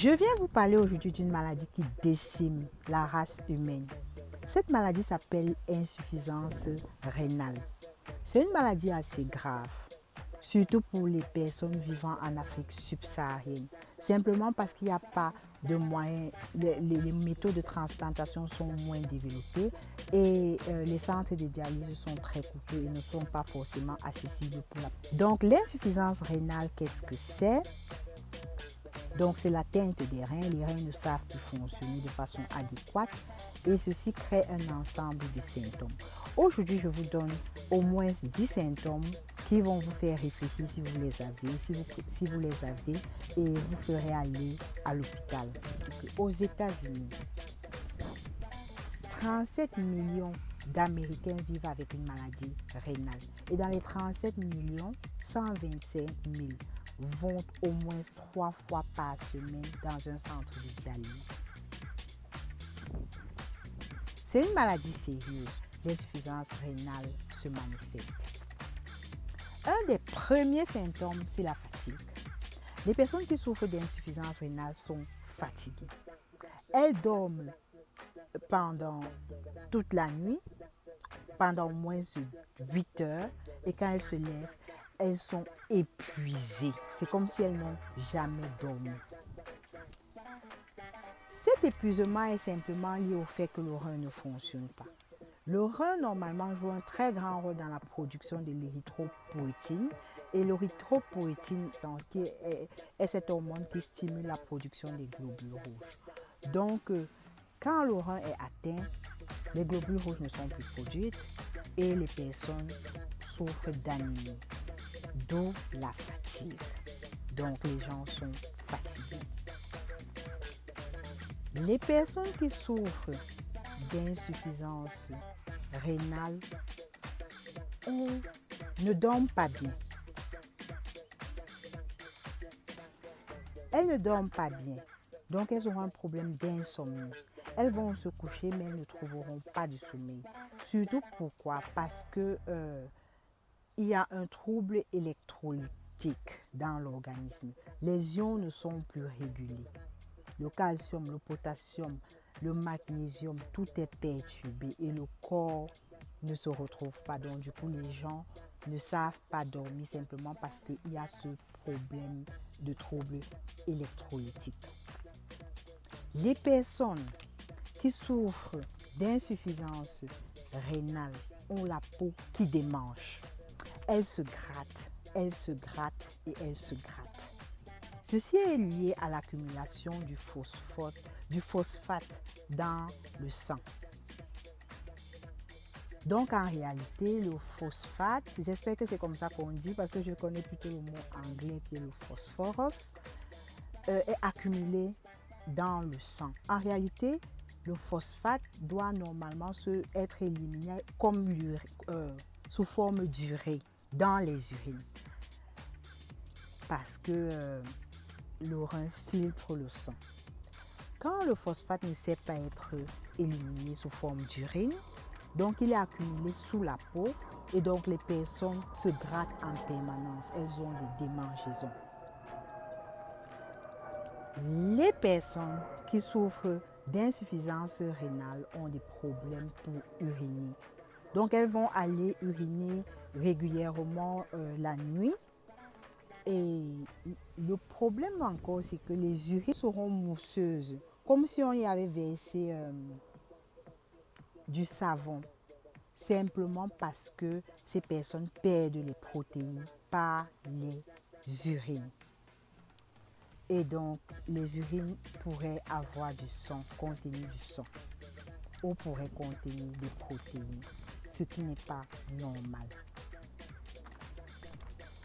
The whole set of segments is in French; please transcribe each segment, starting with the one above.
Je viens vous parler aujourd'hui d'une maladie qui décime la race humaine. Cette maladie s'appelle insuffisance rénale. C'est une maladie assez grave, surtout pour les personnes vivant en Afrique subsaharienne. Simplement parce qu'il n'y a pas de moyens, les méthodes de transplantation sont moins développées et les centres de dialyse sont très coûteux et ne sont pas forcément accessibles pour la. Donc l'insuffisance rénale, qu'est-ce que c'est? Donc c'est l'atteinte des reins, les reins ne savent plus fonctionner de façon adéquate et ceci crée un ensemble de symptômes. Aujourd'hui, je vous donne au moins 10 symptômes qui vont vous faire réfléchir si vous les avez, si vous les avez et vous ferez aller à l'hôpital. Aux États-Unis, 37 millions d'Américains vivent avec une maladie rénale et dans les 37 millions, 125 000 vont au moins 3 fois par semaine dans un centre de dialyse. C'est une maladie sérieuse. L'insuffisance rénale se manifeste. Un des premiers symptômes, c'est la fatigue. Les personnes qui souffrent d'insuffisance rénale sont fatiguées. Elles dorment pendant toute la nuit, pendant au moins 8 heures, et quand elles se lèvent, elles sont épuisées. C'est comme si elles n'ont jamais dormi. Cet épuisement est simplement lié au fait que le rein ne fonctionne pas. Le rein, normalement, joue un très grand rôle dans la production de l'érythropoïétine. Et l'érythropoïétine est cette hormone qui stimule la production des globules rouges. Donc, quand le rein est atteint, les globules rouges ne sont plus produits et les personnes souffrent d'anémie, d'où la fatigue. Donc, les gens sont fatigués. Les personnes qui souffrent d'insuffisance rénale ne dorment pas bien. Elles ne dorment pas bien, donc elles auront un problème d'insomnie. Elles vont se coucher mais elles ne trouveront pas de sommeil. Surtout pourquoi? Parce que il y a un trouble électrolytique dans l'organisme. Les ions ne sont plus régulés. Le calcium, le potassium, le magnésium, tout est perturbé et le corps ne se retrouve pas. Donc du coup, les gens ne savent pas dormir simplement parce qu'il y a ce problème de trouble électrolytique. Les personnes qui souffrent d'insuffisance rénale ont la peau qui démange. Elles se grattent et elles se grattent. Ceci est lié à l'accumulation du phosphate dans le sang. Donc en réalité, le phosphate, j'espère que c'est comme ça qu'on dit parce que je connais plutôt le mot anglais qui est le phosphorus, est accumulé dans le sang. En réalité, le phosphate doit normalement être éliminé comme sous forme d'urée dans les urines parce que le rein filtre le sang. Quand le phosphate ne sait pas être éliminé sous forme d'urine, donc il est accumulé sous la peau et donc les personnes se grattent en permanence. Elles ont des démangeaisons. Les personnes qui souffrent d'insuffisance rénale ont des problèmes pour uriner. Donc elles vont aller uriner régulièrement la nuit. Et le problème encore, c'est que les urines seront mousseuses, comme si on y avait versé du savon, simplement parce que ces personnes perdent les protéines par les urines. Et donc, les urines pourraient avoir du sang, contenir du sang, ou pourraient contenir des protéines, ce qui n'est pas normal.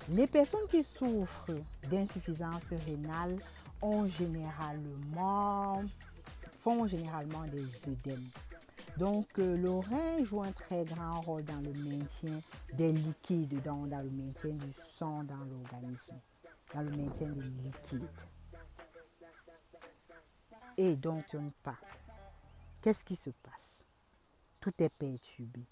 Les personnes qui souffrent d'insuffisance rénale font généralement des œdèmes. Donc le rein joue un très grand rôle dans le maintien des liquides, dans le maintien du sang dans l'organisme, dans le maintien des liquides. Et donc, ça ne fonctionne pas. Qu'est-ce qui se passe? Tout est perturbé.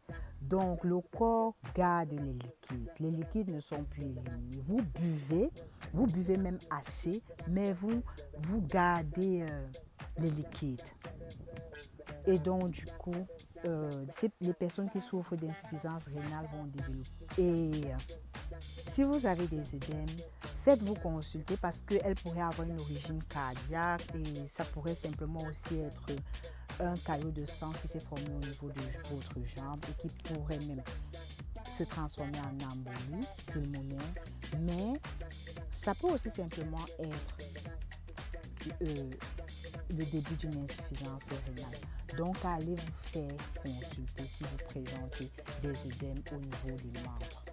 Donc, le corps garde les liquides. Les liquides ne sont plus éliminés. Vous buvez, Vous buvez même assez, mais vous gardez les liquides. Et donc, du coup, les personnes qui souffrent d'insuffisance rénale vont développer. Et si vous avez des œdèmes, faites-vous consulter parce qu'elle pourrait avoir une origine cardiaque et ça pourrait simplement aussi être un caillot de sang qui s'est formé au niveau de votre jambe et qui pourrait même se transformer en embolie pulmonaire. Mais ça peut aussi simplement être le début d'une insuffisance rénale. Donc, allez vous faire consulter si vous présentez des œdèmes au niveau des membres.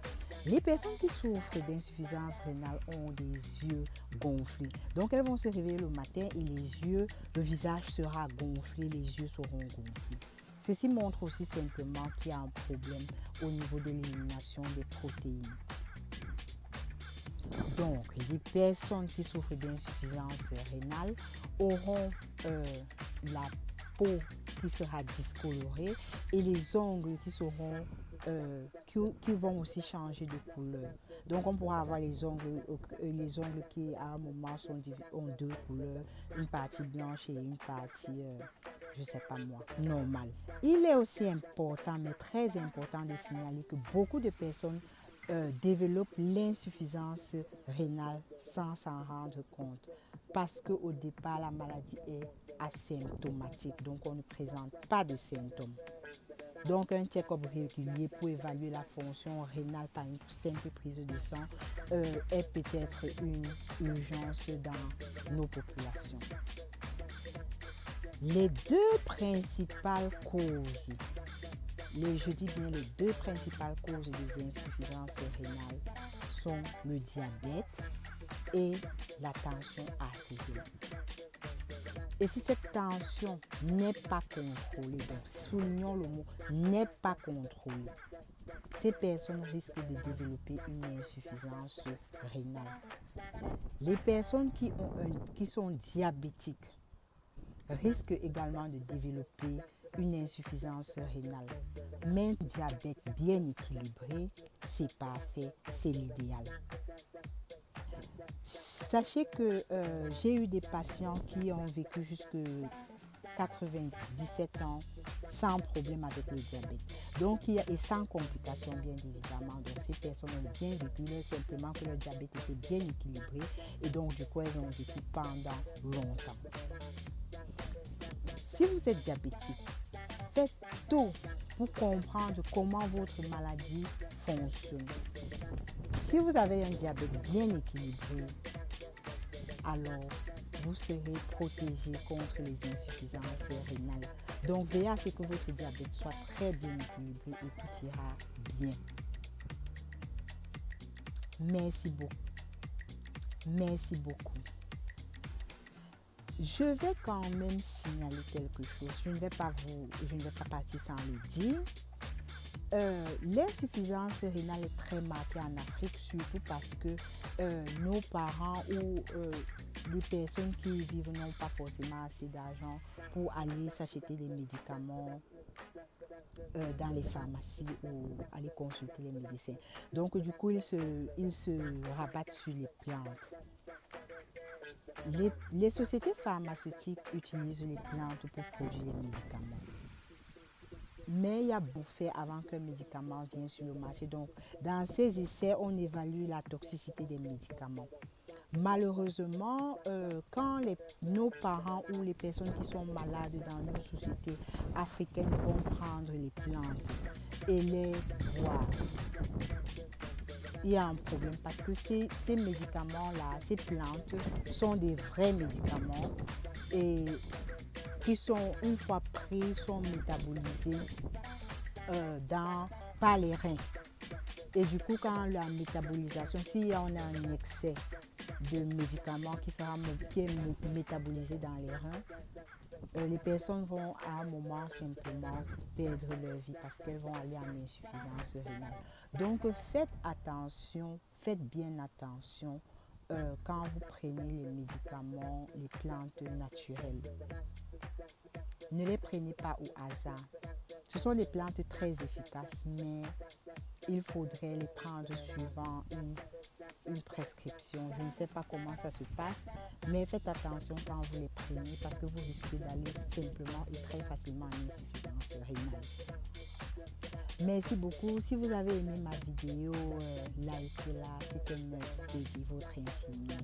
Les personnes qui souffrent d'insuffisance rénale ont des yeux gonflés. Donc, elles vont se réveiller le matin et le visage sera gonflé, les yeux seront gonflés. Ceci montre aussi simplement qu'il y a un problème au niveau de l'élimination des protéines. Donc, les personnes qui souffrent d'insuffisance rénale auront la peau qui sera discolorée et les ongles qui vont aussi changer de couleur. Donc, on pourra avoir les ongles qui, à un moment, ont deux couleurs, une partie blanche et une partie, je ne sais pas moi, normale. Il est aussi important, mais très important, de signaler que beaucoup de personnes développent l'insuffisance rénale sans s'en rendre compte parce qu'au départ, la maladie est asymptomatique, donc on ne présente pas de symptômes. Donc un check-up régulier pour évaluer la fonction rénale par une simple prise de sang est peut-être une urgence dans nos populations. Les deux principales causes, je dis bien les deux principales causes des insuffisances rénales sont le diabète et la tension artérielle. Et si cette tension n'est pas contrôlée, donc soulignons le mot n'est pas contrôlée, ces personnes risquent de développer une insuffisance rénale. Les personnes qui sont diabétiques risquent également de développer une insuffisance rénale. Mais un diabète bien équilibré, c'est parfait, c'est l'idéal. Sachez que j'ai eu des patients qui ont vécu jusqu'à 97 ans sans problème avec le diabète. Donc, et sans complications, bien évidemment. Donc, ces personnes ont bien vécu, simplement que le diabète était bien équilibré et donc, du coup, elles ont vécu pendant longtemps. Si vous êtes diabétique, faites tout pour comprendre comment votre maladie fonctionne. Si vous avez un diabète bien équilibré, alors vous serez protégé contre les insuffisances rénales. Donc, veillez à ce que votre diabète soit très bien équilibré et tout ira bien. Merci beaucoup. Merci beaucoup. Je vais quand même signaler quelque chose. Je ne vais pas partir sans le dire. L'insuffisance rénale est très marquée en Afrique, surtout parce que nos parents ou les personnes qui y vivent n'ont pas forcément assez d'argent pour aller s'acheter des médicaments dans les pharmacies ou aller consulter les médecins. Donc, du coup, ils se rabattent sur les plantes. Les sociétés pharmaceutiques utilisent les plantes pour produire les médicaments. Mais il y a beau faire avant qu'un médicament vienne sur le marché. Donc, dans ces essais, on évalue la toxicité des médicaments. Malheureusement, quand nos parents ou les personnes qui sont malades dans nos sociétés africaines vont prendre les plantes et les boire, il y a un problème parce que ces médicaments-là, ces plantes sont des vrais médicaments et qui sont, une fois pris, sont métabolisés par les reins. Et du coup, quand la métabolisation, si on a un excès de médicaments qui est métabolisé dans les reins, les personnes vont à un moment simplement perdre leur vie parce qu'elles vont aller en insuffisance rénale. Donc faites attention, faites bien attention quand vous prenez les médicaments, les plantes naturelles. Ne les prenez pas au hasard. Ce sont des plantes très efficaces, mais il faudrait les prendre suivant une prescription. Je ne sais pas comment ça se passe, mais faites attention quand vous les prenez parce que vous risquez d'aller simplement et très facilement en insuffisance rénale. Merci beaucoup. Si vous avez aimé ma vidéo, likez-la. C'est un respect de votre infirmière.